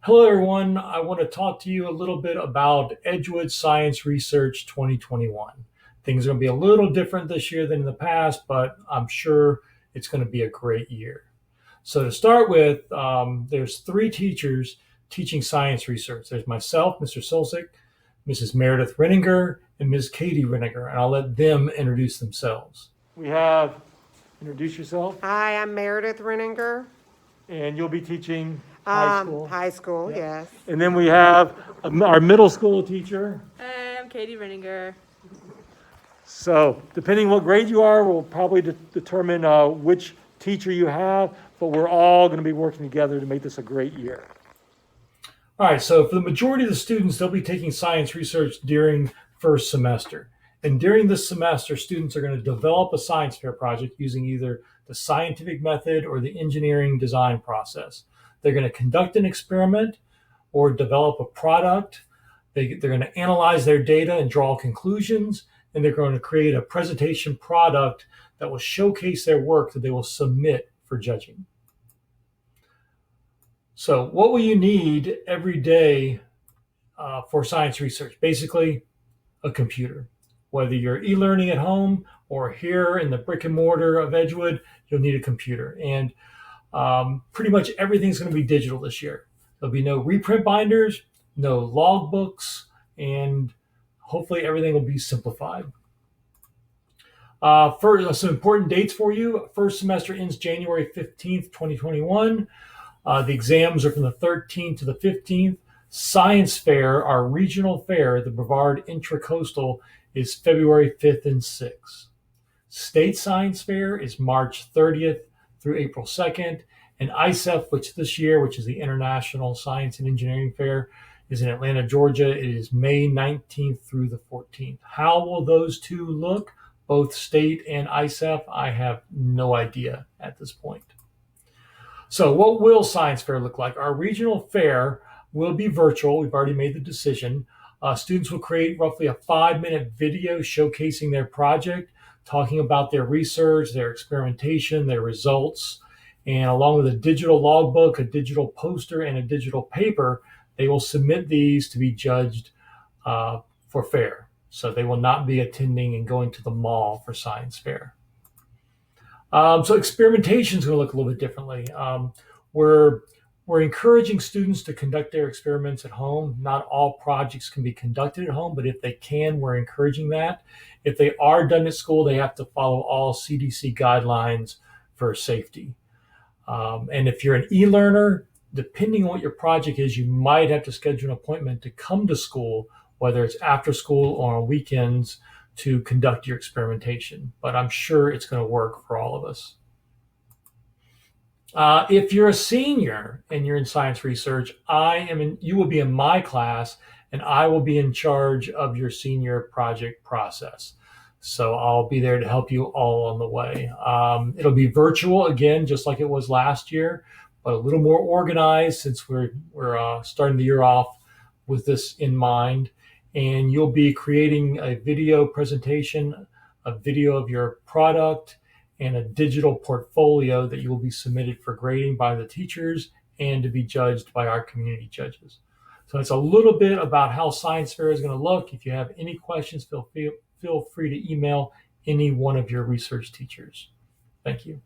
Hello, everyone. I want to talk to you a little bit about Edgewood Science Research 2021. Things are going to be a little different this year than in the past, but I'm sure it's going to be a great year. So to start with, there's three teachers teaching science research. There's myself, Mr. Cilsick, Mrs. Meredith Renninger, and Ms. Katie Renninger, and I'll let them introduce themselves. We have, introduce yourself, Hi, I'm Meredith Renninger. and you'll be teaching high school. High school, yes. And then we have our middle school teacher. Hi, I'm Katie Renninger. So depending what grade you are, we'll probably determine which teacher you have, but we're all going to be working together to make this a great year. All right, so for the majority of the students, they'll be taking science research during first semester. And during this semester, students are going to develop a science fair project using either the scientific method or the engineering design process. They're going to conduct an experiment or develop a product. They're going to analyze their data and draw conclusions, and they're going to create a presentation product that will showcase their work that they will submit for judging. So what will you need every day for science research? Basically, a computer. Whether you're e-learning at home or here in the brick and mortar of Edgewood, you'll need a computer. And pretty much everything's going to be digital this year. There'll be no reprint binders, no log books, and hopefully everything will be simplified. For some important dates for you, first semester ends January 15th, 2021. The exams are from the 13th to the 15th. Science Fair, our regional fair, the Brevard Intracoastal, is February 5th and 6th. State Science Fair is March 30th through April 2nd. And ISEF, which this year, which is the International Science and Engineering Fair, is in Atlanta, Georgia. It is May 19th through the 14th. How will those two look, both state and ISEF? I have no idea at this point. So what will Science Fair look like? Our regional fair will be virtual. We've already made the decision. Students will create roughly a 5-minute video showcasing their project, talking about their research, their experimentation, their results. And along with a digital logbook, a digital poster, and a digital paper, they will submit these to be judged for fair. So they will not be attending and going to the mall for Science Fair. So experimentation is going to look a little bit differently. We're encouraging students to conduct their experiments at home. Not all projects can be conducted at home, but if they can, we're encouraging that. If they are done at school, they have to follow all CDC guidelines for safety. And if you're an e-learner, depending on what your project is, you might have to schedule an appointment to come to school, whether it's after school or on weekends, to conduct your experimentation. But I'm sure it's going to work for all of us. If you're a senior and you're in science research, you will be in my class, and I will be in charge of your senior project process. So I'll be there to help you all on the way. It'll be virtual again, just like it was last year, but a little more organized since we're starting the year off with this in mind. And you'll be creating a video presentation, a video of your product, and a digital portfolio that you will be submitted for grading by the teachers and to be judged by our community judges. So it's a little bit about how Science Fair is going to look. If you have any questions, feel free to email any one of your research teachers. Thank you.